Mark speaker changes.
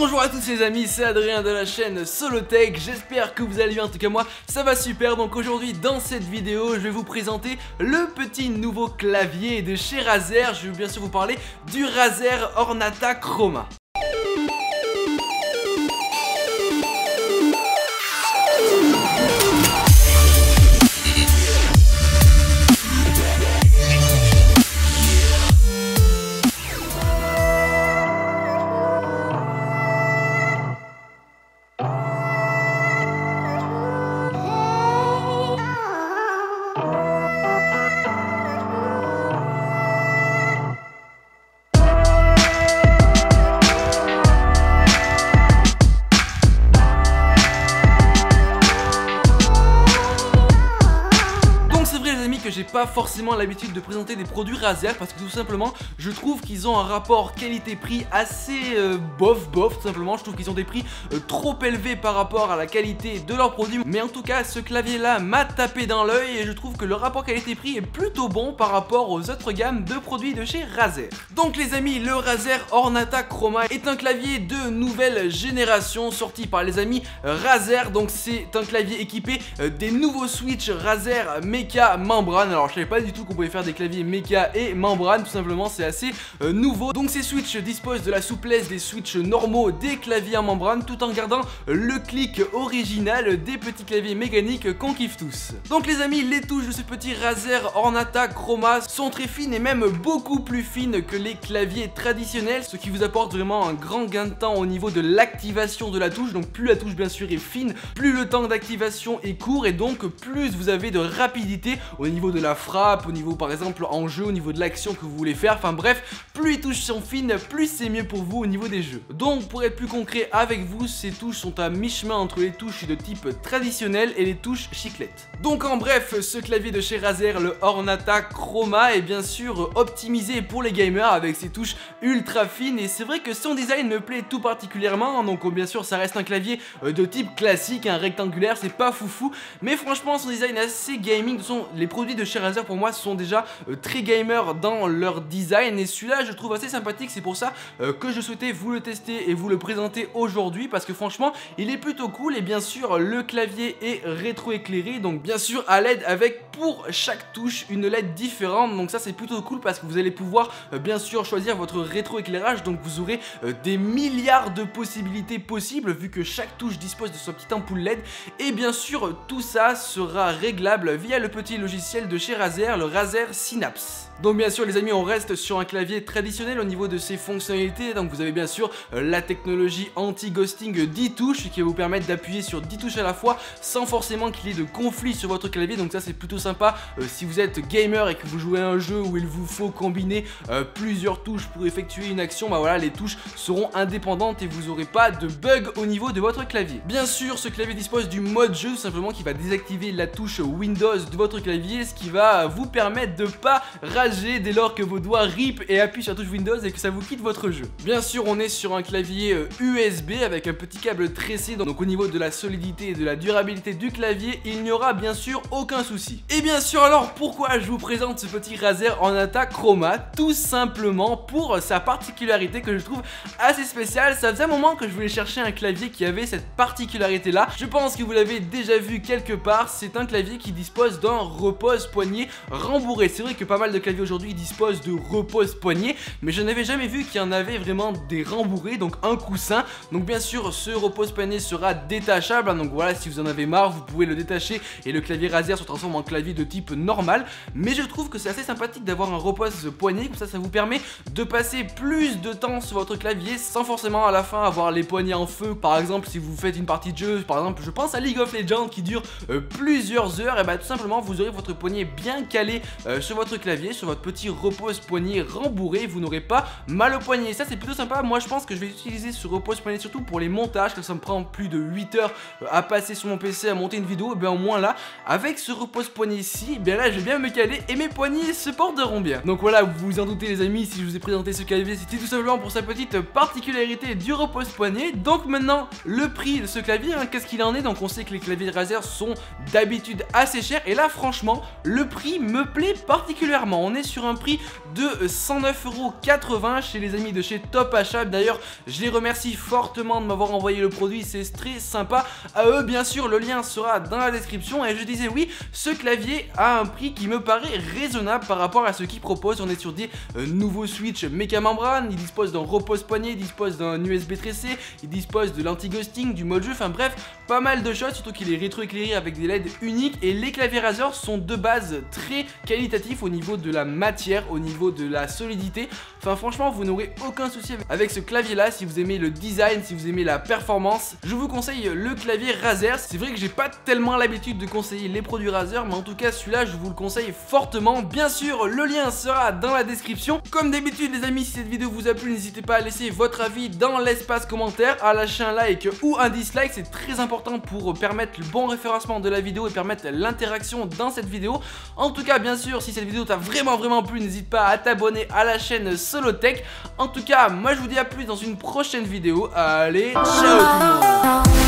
Speaker 1: Bonjour à tous les amis, c'est Adrien de la chaîne Solotech, j'espère que vous allez bien, en tout cas moi ça va super. Donc aujourd'hui dans cette vidéo je vais vous présenter le petit nouveau clavier de chez Razer. Je vais bien sûr vous parler du Razer Ornata Chroma. Que j'ai pas forcément l'habitude de présenter des produits Razer parce que tout simplement je trouve qu'ils ont un rapport qualité-prix assez bof tout simplement. Je trouve qu'ils ont des prix trop élevés par rapport à la qualité de leurs produits, mais en tout cas ce clavier là m'a tapé dans l'œil et je trouve que le rapport qualité-prix est plutôt bon par rapport aux autres gammes de produits de chez Razer. Donc les amis, le Razer Ornata Chroma est un clavier de nouvelle génération sorti par les amis Razer. Donc c'est un clavier équipé des nouveaux switches Razer Mecha membrane. Alors je savais pas du tout qu'on pouvait faire des claviers Mecha et membrane, tout simplement c'est assez nouveau. Donc ces switches disposent de la souplesse des switches normaux des claviers en membrane tout en gardant le clic original des petits claviers mécaniques qu'on kiffe tous. Donc les amis, les touches de ce petit Razer Ornata Chroma sont très fines et même beaucoup plus fines que les claviers traditionnels, ce qui vous apporte vraiment un grand gain de temps au niveau de l'activation de la touche. Donc plus la touche bien sûr est fine, plus le temps d'activation est court et donc plus vous avez de rapidité au niveau de la frappe, au niveau par exemple en jeu, au niveau de l'action que vous voulez faire, enfin bref, plus les touches sont fines, plus c'est mieux pour vous au niveau des jeux. Donc pour être plus concret avec vous, ces touches sont à mi-chemin entre les touches de type traditionnel et les touches chiclettes. Donc en bref, ce clavier de chez Razer, le Ornata Chroma, est bien sûr optimisé pour les gamers avec ses touches ultra fines et c'est vrai que son design me plaît tout particulièrement. Donc bien sûr ça reste un clavier de type classique, un rectangulaire, c'est pas foufou, mais franchement son design est assez gaming. De toute façon, les produits de chez Razer pour moi sont déjà très gamers dans leur design et celui-là je trouve assez sympathique. C'est pour ça que je souhaitais vous le tester et vous le présenter aujourd'hui parce que franchement il est plutôt cool. Et bien sûr le clavier est rétro-éclairé, donc bien sûr à LED avec pour chaque touche une LED différente. Donc ça c'est plutôt cool parce que vous allez pouvoir bien sûr choisir votre rétro-éclairage. Donc vous aurez des milliards de possibilités possibles vu que chaque touche dispose de son petit ampoule LED. Et bien sûr tout ça sera réglable via le petit logiciel de chez Razer, le Razer Synapse. Donc bien sûr les amis, on reste sur un clavier traditionnel au niveau de ses fonctionnalités. Donc vous avez bien sûr la technologie anti-ghosting 10 touches qui va vous permettre d'appuyer sur 10 touches à la fois sans forcément qu'il y ait de conflit sur votre clavier. Donc ça c'est plutôt sympa si vous êtes gamer et que vous jouez à un jeu où il vous faut combiner plusieurs touches pour effectuer une action. Bah voilà, les touches seront indépendantes et vous n'aurez pas de bug au niveau de votre clavier. Bien sûr ce clavier dispose du mode jeu tout simplement qui va désactiver la touche Windows de votre clavier, ce qui va vous permettre de pas rager dès lors que vos doigts rip et appuient sur la touche Windows et que ça vous quitte votre jeu. Bien sûr on est sur un clavier USB avec un petit câble tressé, donc au niveau de la solidité et de la durabilité du clavier il n'y aura bien sûr aucun souci. Et bien sûr alors pourquoi je vous présente ce petit Razer Ornata Chroma? Tout simplement pour sa particularité que je trouve assez spéciale. Ça faisait un moment que je voulais chercher un clavier qui avait cette particularité là. Je pense que vous l'avez déjà vu quelque part. C'est un clavier qui dispose d'un repose-poignet rembourré. C'est vrai que pas mal de claviers aujourd'hui disposent de repose-poignet, mais je n'avais jamais vu qu'il y en avait vraiment des rembourrés, donc un coussin. Donc bien sûr ce repose-poignet sera détachable, donc voilà, si vous en avez marre vous pouvez le détacher et le clavier Razer se transforme en clavier de type normal. Mais je trouve que c'est assez sympathique d'avoir un repose-poignet, comme ça vous permet de passer plus de temps sur votre clavier sans forcément à la fin avoir les poignets en feu. Par exemple si vous faites une partie de jeu, par exemple je pense à League of Legends qui dure plusieurs heures, et bah tout simplement vous aurez votre poignet bien calé sur votre clavier, sur votre petit repose-poignet rembourré, vous n'aurez pas mal au poignet. Ça c'est plutôt sympa. Moi je pense que je vais utiliser ce repose-poignet surtout pour les montages, quand ça me prend plus de 8 heures à passer sur mon PC à monter une vidéo. Et bien au moins là avec ce repose-poignet poignet-ci, bien là je vais bien me caler et mes poignets se porteront bien. Donc voilà, vous vous en doutez les amis, si je vous ai présenté ce clavier, c'était tout simplement pour sa petite particularité du repose-poignet. Donc maintenant, le prix de ce clavier, hein, qu'est-ce qu'il en est? Donc on sait que les claviers Razer sont d'habitude assez chers, et là franchement, le prix me plaît particulièrement. On est sur un prix de 109,80€ chez les amis de chez Top Achat. D'ailleurs, je les remercie fortement de m'avoir envoyé le produit, c'est très sympa à eux. Bien sûr, le lien sera dans la description. Et je disais oui, ce clavier a un prix qui me paraît raisonnable par rapport à ce qu'il propose. On est sur des nouveaux switch méca membrane, il dispose d'un repose-poignet, il dispose d'un USB 3C, il dispose de l'anti-ghosting, du mode jeu, enfin bref, pas mal de choses, surtout qu'il est rétroéclairé avec des LED uniques. Et les claviers Razer sont de base très qualitatifs au niveau de la matière, au niveau de la solidité. Enfin franchement, vous n'aurez aucun souci avec ce clavier là. Si vous aimez le design, si vous aimez la performance, je vous conseille le clavier Razer. C'est vrai que j'ai pas tellement l'habitude de conseiller les produits Razer, mais en tout cas celui-là je vous le conseille fortement. Bien sûr, le lien sera dans la description. Comme d'habitude les amis, si cette vidéo vous a plu, n'hésitez pas à laisser votre avis dans l'espace commentaire, à lâcher un like ou un dislike, c'est très important pour permettre le bon référencement de la vidéo et permettre l'interaction dans cette vidéo. En tout cas, bien sûr, si cette vidéo t'a vraiment plu, n'hésite pas à t'abonner à la chaîne Solotech. En tout cas, moi je vous dis à plus dans une prochaine vidéo. Allez, ciao tout le monde.